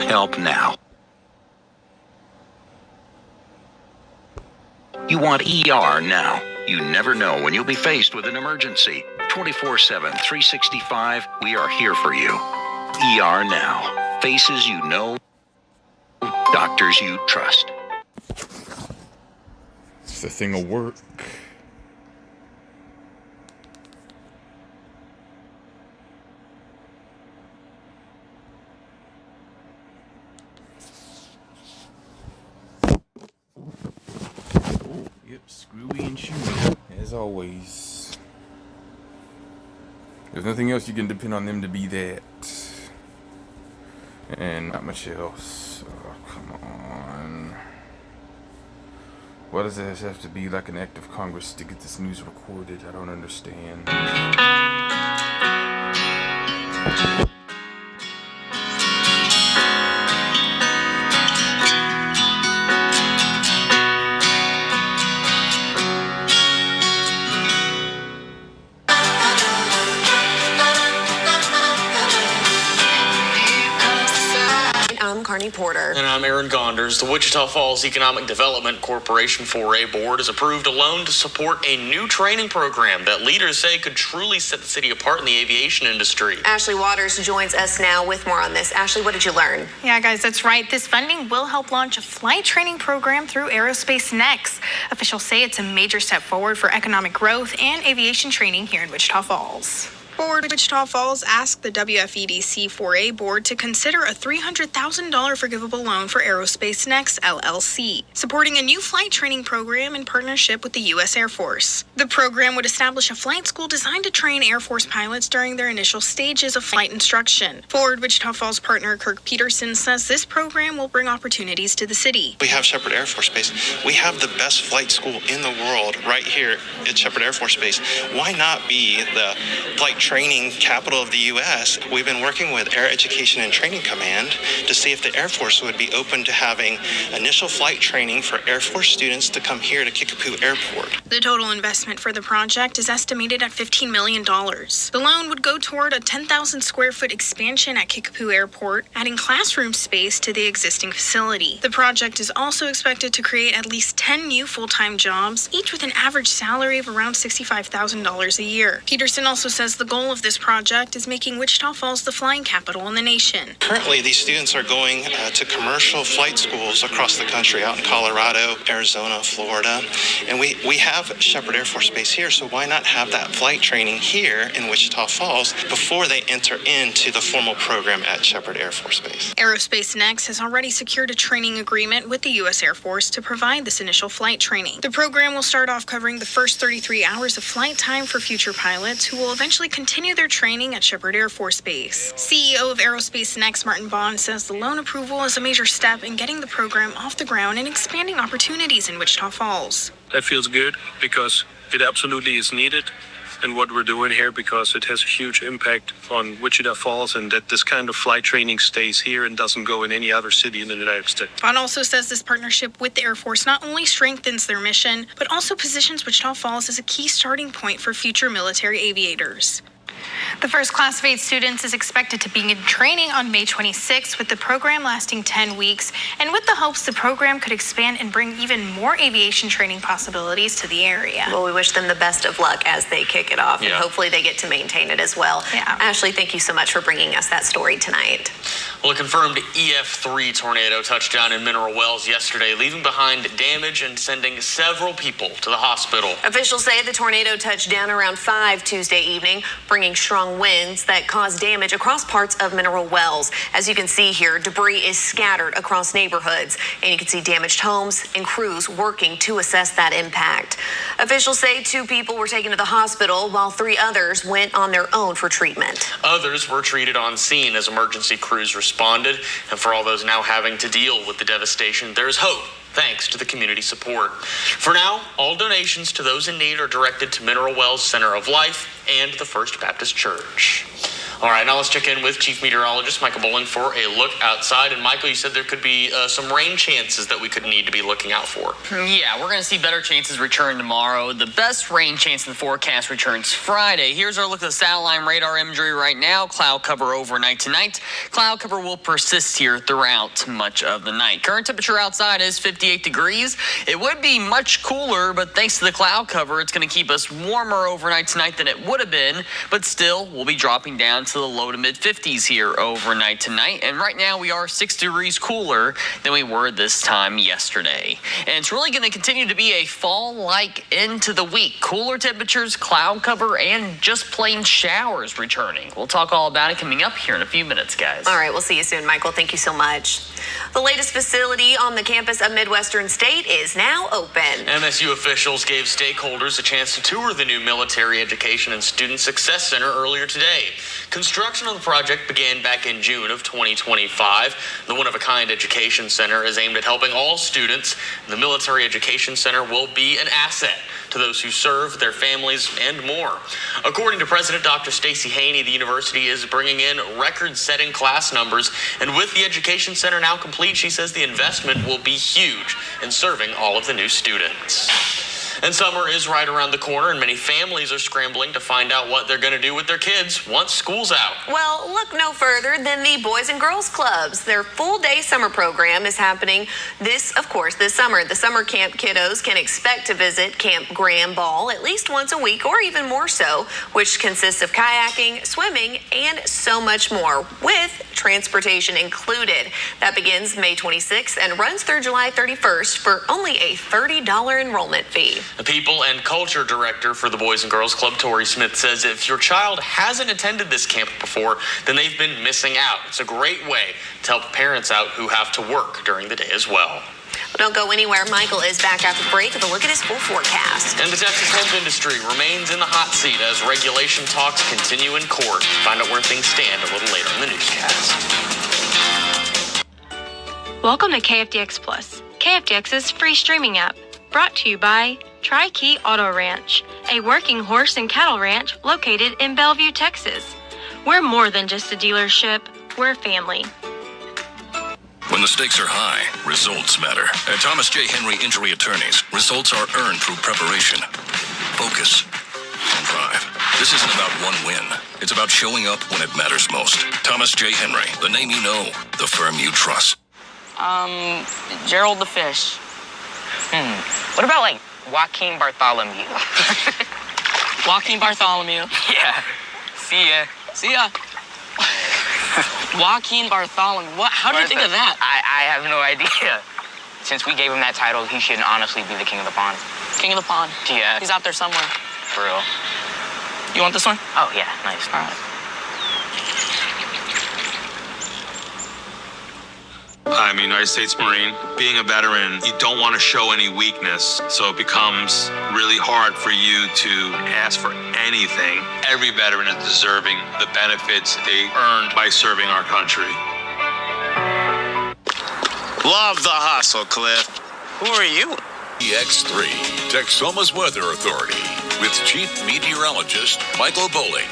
want help now. You want ER now. You never know when you'll be faced with an emergency. 24/7, 365, we are here for you. ER now. Faces you know, doctors you trust. The thing will work. Yep, screwy and chewy, as always. There's nothing else you can depend on them to be that. And not much else. Oh, come on. Why does it have to be like an act of Congress to get this news recorded? I don't understand. Porter. And I'm Aaron Gonders. The Wichita Falls Economic Development Corporation 4A Board has approved a loan to support a new training program that leaders say could truly set the city apart in the aviation industry. Ashley Waters joins us now with more on this. Ashley, what did you learn? Yeah, guys, that's right. This funding will help launch a flight training program through Aerospace Next. Officials say it's a major step forward for economic growth and aviation training here in Wichita Falls. Board Wichita Falls asked the WFEDC 4A board to consider a $300,000 forgivable loan for Aerospace Next LLC, supporting a new flight training program in partnership with the U.S. Air Force. The program would establish a flight school designed to train Air Force pilots during their initial stages of flight instruction. Forward Wichita Falls partner Kirk Peterson says this program will bring opportunities to the city. We have Shepherd Air Force Base. We have the best flight school in the world right here at Shepherd Air Force Base. Why not be the flight training capital of the U.S.? We've been working with Air Education and Training Command to see if the Air Force would be open to having initial flight training for Air Force students to come here to Kickapoo Airport. The total investment for the project is estimated at $15 million. The loan would go toward a 10,000 square foot expansion at Kickapoo Airport, adding classroom space to the existing facility. The project is also expected to create at least 10 new full-time jobs, each with an average salary of around $65,000 a year. Peterson also says the goal of this project is making Wichita Falls the flying capital in the nation. Currently, these students are going to commercial flight schools across the country, out in Colorado, Arizona, Florida, and we have Shepherd Air Force Base here, so why not have that flight training here in Wichita Falls before they enter into the formal program at Shepherd Air Force Base? Aerospace Next has already secured a training agreement with the U.S. Air Force to provide this initial flight training. The program will start off covering the first 33 hours of flight time for future pilots who will eventually continue their training at Shepherd Air Force Base. CEO of Aerospace Next, Martin Bond, says the loan approval is a major step in getting the program off the ground and expanding opportunities in Wichita Falls. That feels good because it absolutely is needed in what we're doing here, because it has a huge impact on Wichita Falls, and that this kind of flight training stays here and doesn't go in any other city in the United States. Bond also says this partnership with the Air Force not only strengthens their mission, but also positions Wichita Falls as a key starting point for future military aviators. The first class of 8 students is expected to begin training on May 26th, with the program lasting 10 weeks, and with the hopes the program could expand and bring even more aviation training possibilities to the area. Well, we wish them the best of luck as they kick it off, and hopefully they get to maintain it as well. Yeah. Ashley, thank you so much for bringing us that story tonight. Well, a confirmed EF3 tornado touched down in Mineral Wells yesterday, leaving behind damage and sending several people to the hospital. Officials say the tornado touched down around 5 Tuesday evening, bringing strong winds that caused damage across parts of Mineral Wells. As you can see here, debris is scattered across neighborhoods, and you can see damaged homes and crews working to assess that impact. Officials say 2 people were taken to the hospital, while 3 others went on their own for treatment. Others were treated on scene as emergency crews responded, and for all those now having to deal with the devastation, there is hope, thanks to the community support. For now, all donations to those in need are directed to Mineral Wells Center of Life and the First Baptist Church. All right, now let's check in with Chief Meteorologist Michael Bowling for a look outside. And Michael, you said there could be some rain chances that we could need to be looking out for. Yeah, we're going to see better chances return tomorrow. The best rain chance in the forecast returns Friday. Here's our look at the satellite radar imagery right now. Cloud cover overnight tonight. Cloud cover will persist here throughout much of the night. Current temperature outside is 58 degrees. It would be much cooler, but thanks to the cloud cover, it's going to keep us warmer overnight tonight than it would have been. But still, we'll be dropping down to the low to mid 50s here overnight tonight. And right now we are 6 degrees cooler than we were this time yesterday. And it's really going to continue to be a fall-like end to the week. Cooler temperatures, cloud cover, and just plain showers returning. We'll talk all about it coming up here in a few minutes, guys. All right, we'll see you soon, Michael. Thank you so much. The latest facility on the campus of Midwestern State is now open. MSU officials gave stakeholders a chance to tour the new Military Education and Student Success Center earlier today. Construction on the project began back in June of 2025. The one-of-a-kind education center is aimed at helping all students. The Military Education Center will be an asset to those who serve, their families, and more. According to President Dr. Stacey Haney, the university is bringing in record-setting class numbers, and with the education center now complete, she says the investment will be huge in serving all of the new students. And summer is right around the corner, and many families are scrambling to find out what they're going to do with their kids once school's out. Well, look no further than the Boys and Girls Clubs. Their full-day summer program is happening this summer. The summer camp kiddos can expect to visit Camp Graham Ball at least once a week, or even more so, which consists of kayaking, swimming, and so much more, with transportation included. That begins May 26th and runs through July 31st for only a $30 enrollment fee. The People and Culture Director for the Boys and Girls Club, Tori Smith, says if your child hasn't attended this camp before, then they've been missing out. It's a great way to help parents out who have to work during the day as well. Don't go anywhere. Michael is back after the break with a look at his full forecast. And the Texas hemp industry remains in the hot seat as regulation talks continue in court. Find out where things stand a little later in the newscast. Welcome to Kfdx Plus, KFDX's free streaming app, brought to you by Tri-Key Auto Ranch, a working horse and cattle ranch located in Bellevue, Texas. We're more than just a dealership, we're family. When the stakes are high, results matter. At Thomas J. Henry Injury Attorneys, results are earned through preparation, focus, and drive. This isn't about one win. It's about showing up when it matters most. Thomas J. Henry, the name you know, the firm you trust. Gerald the Fish. What about, like, Joaquin Bartholomew? Joaquin Bartholomew. Yeah. See ya. Joaquin Bartholomew. What? How did you think of that? I have no idea. Since we gave him that title, he should honestly be the king of the pond. King of the pond? Yeah. He's out there somewhere. For real. You want this one? Oh, yeah. Nice. All right. I'm a United States Marine. Being a veteran, you don't want to show any weakness, so it becomes really hard for you to ask for anything. Every veteran is deserving the benefits they earned by serving our country. Love the hustle, Cliff. Who are you? EX3, Texoma's Weather Authority, with Chief Meteorologist Michael Bowling.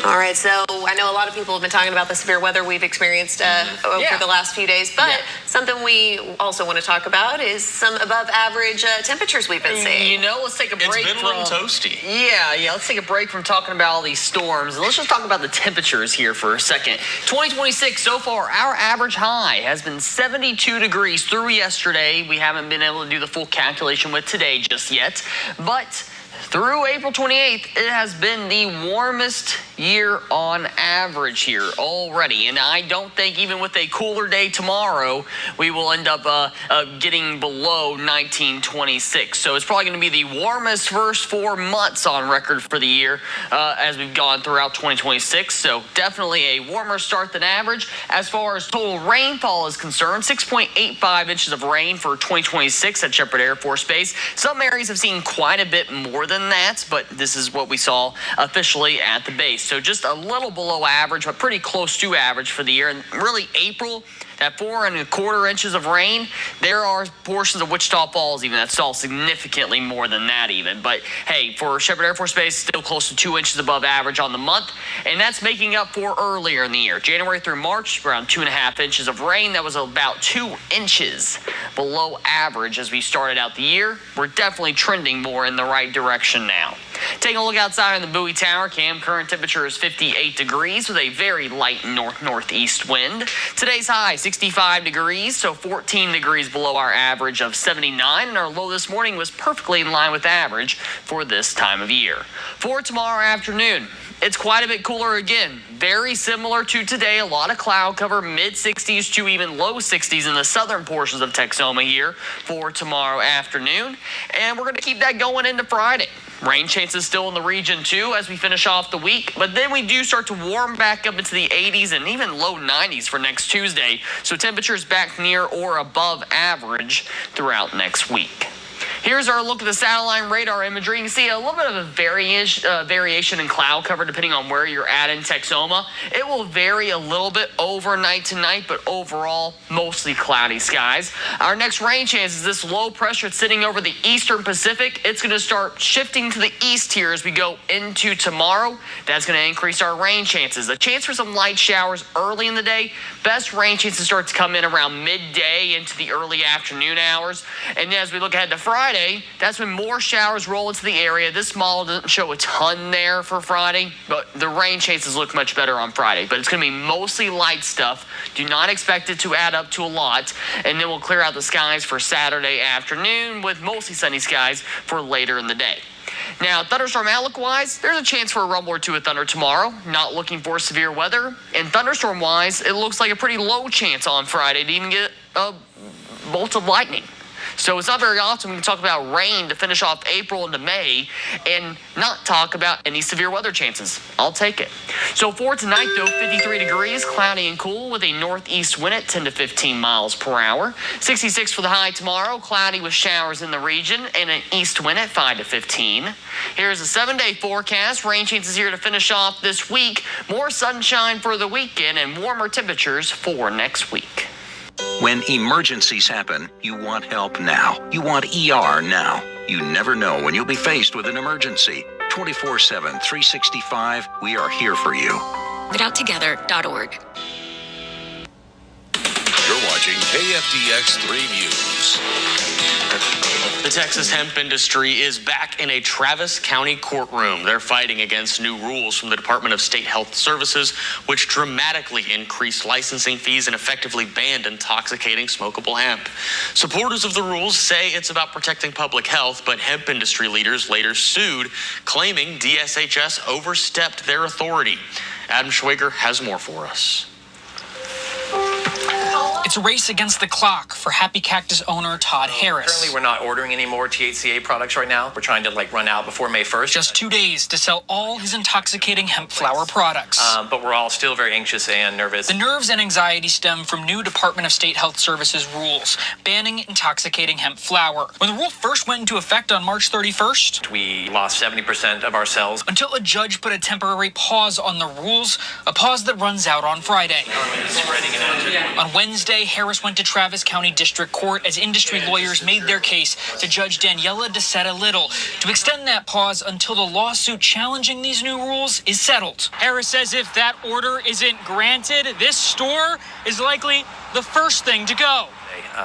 All right, so I know a lot of people have been talking about the severe weather we've experienced over the last few days, but something we also want to talk about is some above average temperatures we've been seeing. You know, let's take a break. It's been a little toasty. Yeah, let's take a break from talking about all these storms, and let's just talk about the temperatures here for a second. 2026 so far, our average high has been 72 degrees through yesterday. We haven't been able to do the full calculation with today just yet, but through April 28th, it has been the warmest year on average here already. And I don't think even with a cooler day tomorrow, we will end up getting below 1926. So it's probably going to be the warmest first 4 months on record for the year as we've gone throughout 2026. So definitely a warmer start than average. As far as total rainfall is concerned, 6.85 inches of rain for 2026 at Shepherd Air Force Base. Some areas have seen quite a bit more than that, but this is what we saw officially at the base. So just a little below average, but pretty close to average for the year. And really, April That 4¼ inches of rain, there are portions of Wichita Falls even that saw significantly more than that even. But hey, for Shepherd Air Force Base, still close to 2 inches above average on the month, and that's making up for earlier in the year. January through March, around 2.5 inches of rain. That was about 2 inches below average as we started out the year. We're definitely trending more in the right direction now. Taking a look outside in the Bowie Tower, Cam, current temperature is 58 degrees with a very light north-northeast wind. Today's high, 65 degrees, so 14 degrees below our average of 79, and our low this morning was perfectly in line with average for this time of year. For tomorrow afternoon, it's quite a bit cooler again. Very similar to today. A lot of cloud cover, mid-60s to even low 60s in the southern portions of Texoma here for tomorrow afternoon. And we're going to keep that going into Friday. Rain chances still in the region too as we finish off the week. But then we do start to warm back up into the 80s and even low 90s for next Tuesday. So temperatures back near or above average throughout next week. Here's our look at the satellite radar imagery. You can see a little bit of a variation in cloud cover depending on where you're at in Texoma. It will vary a little bit overnight tonight, but overall, mostly cloudy skies. Our next rain chance is this low pressure sitting over the eastern Pacific. It's going to start shifting to the east here as we go into tomorrow. That's going to increase our rain chances. A chance for some light showers early in the day. Best rain chances start to come in around midday into the early afternoon hours. And then as we look ahead to Friday, that's when more showers roll into the area. This model doesn't show a ton there for Friday, but the rain chances look much better on Friday. But it's going to be mostly light stuff. Do not expect it to add up to a lot. And then we'll clear out the skies for Saturday afternoon with mostly sunny skies for later in the day. Now, thunderstorm outlook-wise, there's a chance for a rumble or two of thunder tomorrow. Not looking for severe weather. And thunderstorm-wise, it looks like a pretty low chance on Friday to even get a bolt of lightning. So it's not very often we can talk about rain to finish off April into May and not talk about any severe weather chances. I'll take it. So for tonight, though, 53 degrees, cloudy and cool with a northeast wind at 10 to 15 miles per hour. 66 for the high tomorrow, cloudy with showers in the region and an east wind at 5 to 15. Here's a 7-day forecast. Rain chances here to finish off this week. More sunshine for the weekend and warmer temperatures for next week. When emergencies happen, you want help now. You want ER now. You never know when you'll be faced with an emergency. 24/7, 365, we are here for you. GetOutTogether.org. You're watching KFDX 3 News. The Texas hemp industry is back in a Travis County courtroom. They're fighting against new rules from the Department of State Health Services, which dramatically increased licensing fees and effectively banned intoxicating smokable hemp. Supporters of the rules say it's about protecting public health, but hemp industry leaders later sued, claiming DSHS overstepped their authority. Adam Schwager has more for us. It's a race against the clock for Happy Cactus owner Todd Harris. Currently, we're not ordering any more THCA products right now. We're trying to run out before May 1st. Just 2 days to sell all his intoxicating hemp flower products. But we're all still very anxious and nervous. The nerves and anxiety stem from new Department of State Health Services rules banning intoxicating hemp flower. When the rule first went into effect on March 31st, we lost 70% of our sales. Until a judge put a temporary pause on the rules, a pause that runs out on Friday. On Wednesday, Harris went to Travis County District Court as industry lawyers made their case to Judge Daniela DeSeta Little to extend that pause until the lawsuit challenging these new rules is settled. Harris says if that order isn't granted, this store is likely the first thing to go.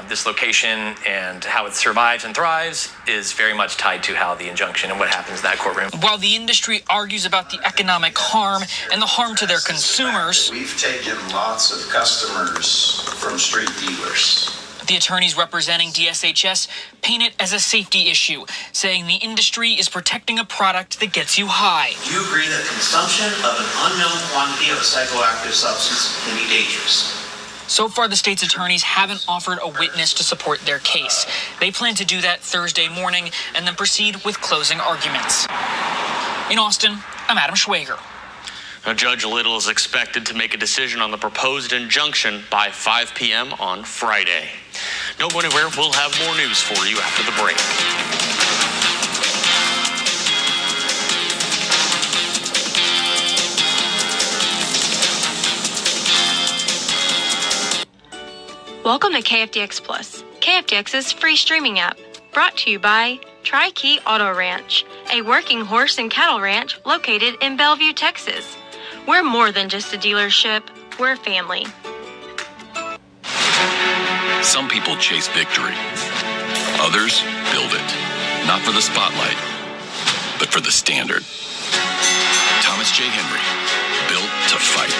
This location and how it survives and thrives is very much tied to how the injunction and what happens in that courtroom. While the industry argues about the economic harm and the harm to their consumers, we've taken lots of customers from street dealers. The attorneys representing DSHS paint it as a safety issue, saying the industry is protecting a product that gets you high. Do you agree that consumption of an unknown quantity of a psychoactive substance can be dangerous? So far, the state's attorneys haven't offered a witness to support their case. They plan to do that Thursday morning and then proceed with closing arguments. In Austin, I'm Adam Schwager. Now, Judge Little is expected to make a decision on the proposed injunction by 5 p.m. on Friday. Don't go anywhere. We'll have more news for you after the break. Welcome to Kfdx Plus, Kfdx's free streaming app, brought to you by Tri-Key Auto Ranch, a working horse and cattle ranch located in Bellevue, Texas. We're more than just a dealership, we're family. Some people chase victory. Others build it. Not for the spotlight, but for the standard. Thomas J. Henry, built to fight.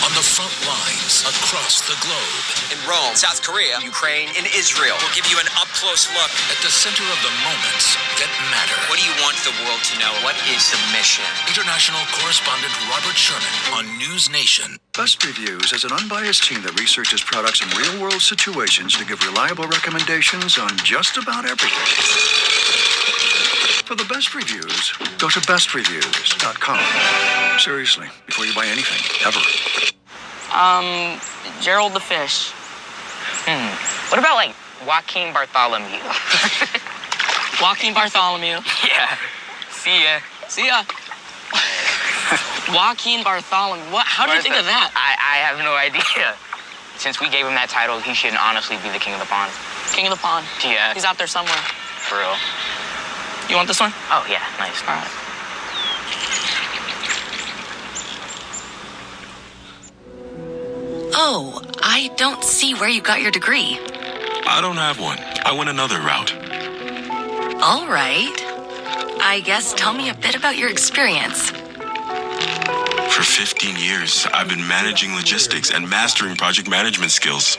On the front lines across the globe. In Rome, South Korea, Ukraine, and Israel. We'll give you an up-close look. At the center of the moments that matter. What do you want the world to know? What is the mission? International correspondent Robert Sherman on News Nation. Best Reviews is an unbiased team that researches products in real-world situations to give reliable recommendations on just about everything. For the best reviews, go to bestreviews.com. Seriously, before you buy anything, ever. Gerald the Fish. What about, like, Joaquin Bartholomew? Joaquin Bartholomew. Yeah. See ya. See ya. Joaquin Bartholomew. What? How did you think of that? I have no idea. Since we gave him that title, he should honestly be the king of the pond. King of the pond? Yeah. He's out there somewhere. For real. You want this one? Oh, yeah. Nice. All right. Oh, I don't see where you got your degree. I don't have one. I went another route. All right. I guess tell me a bit about your experience. For 15 years, I've been managing logistics and mastering project management skills.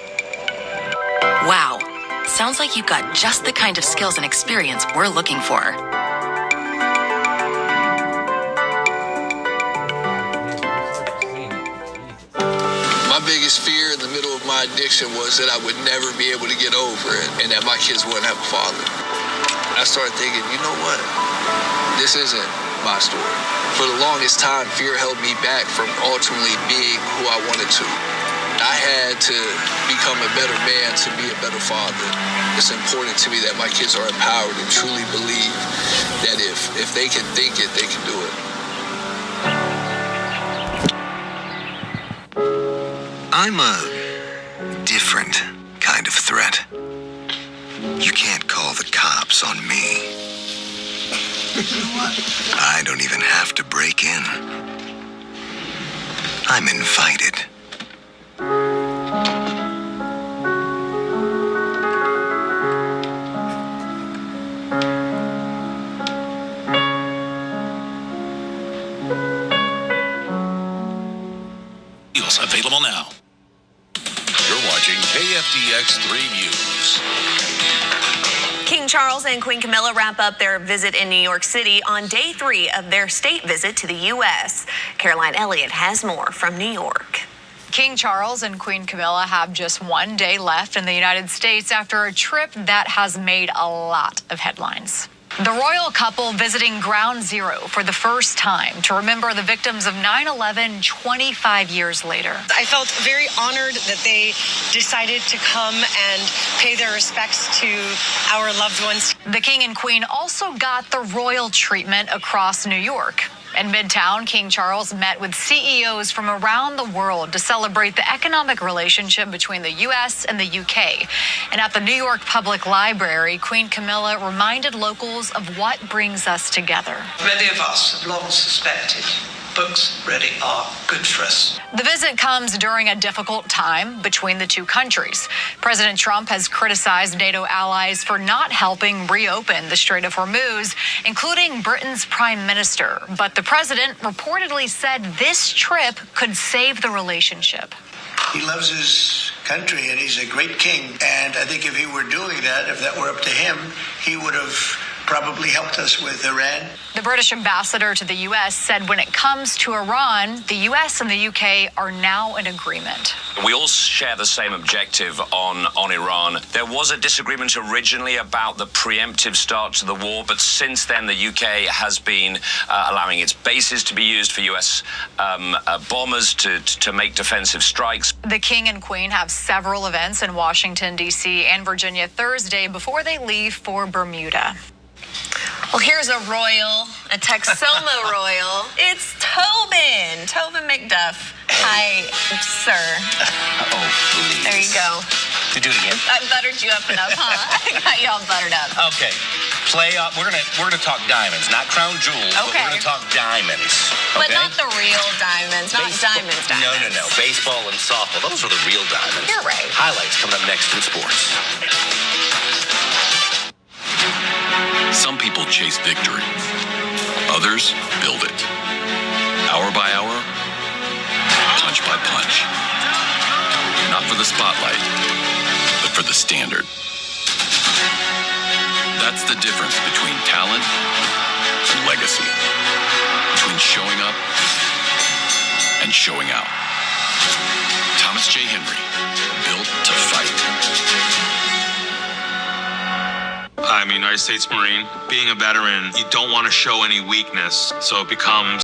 Wow. Sounds like you've got just the kind of skills and experience we're looking for. My biggest fear in the middle of my addiction was that I would never be able to get over it and that my kids wouldn't have a father. I started thinking, you know what? This isn't my story. For the longest time, fear held me back from ultimately being who I wanted to. I had to become a better man to be a better father. It's important to me that my kids are empowered and truly believe that if they can think it, they can do it. I'm a different kind of threat. You can't call the cops on me. I don't even have to break in. I'm invited. Deals available now. You're watching KFDX 3 News. King Charles and Queen Camilla wrap up their visit in New York City on day 3 of their state visit to the U.S. Caroline Elliott has more from New York. King Charles and Queen Camilla have just one day left in the United States after a trip that has made a lot of headlines. The royal couple visiting Ground Zero for the first time to remember the victims of 9/11 25 years later. I felt very honored that they decided to come and pay their respects to our loved ones. The King and Queen also got the royal treatment across New York. In Midtown, King Charles met with CEOs from around the world to celebrate the economic relationship between the U.S. and the U.K. And at the New York Public Library, Queen Camilla reminded locals of what brings us together. Many of us have long suspected books really are good for us. The visit comes during a difficult time between the two countries. President Trump has criticized NATO allies for not helping reopen the Strait of Hormuz, including Britain's prime minister. But the president reportedly said this trip could save the relationship. He loves his country and he's a great king. And I think if he were doing that, if that were up to him, he would have probably helped us with Iran. The British ambassador to the U.S. said when it comes to Iran, the U.S. and the U.K. are now in agreement. We all share the same objective on Iran. There was a disagreement originally about the preemptive start to the war, but since then the UK has been allowing its bases to be used for US bombers to make defensive strikes. The King and Queen have several events in Washington, D.C. and Virginia Thursday before they leave for Bermuda. Well, here's a Texoma Royal. It's Tobin McDuff. Hi, sir. Oh, please. There you go. To do it again. I buttered you up enough, huh? I got you all buttered up. Okay. We're gonna talk diamonds, not crown jewels, but we're gonna talk diamonds. But Okay? not the real diamonds, not diamonds. No. Baseball and softball, those are the real diamonds. You're right. Highlights coming up next in sports. Some people chase victory. Others build it. Hour by hour, punch by punch. Not for the spotlight, but for the standard. That's the difference between talent and legacy. Between showing up and showing out. Thomas J. Henry, built to fight. I'm a United States Marine. Being a veteran, you don't want to show any weakness, so it becomes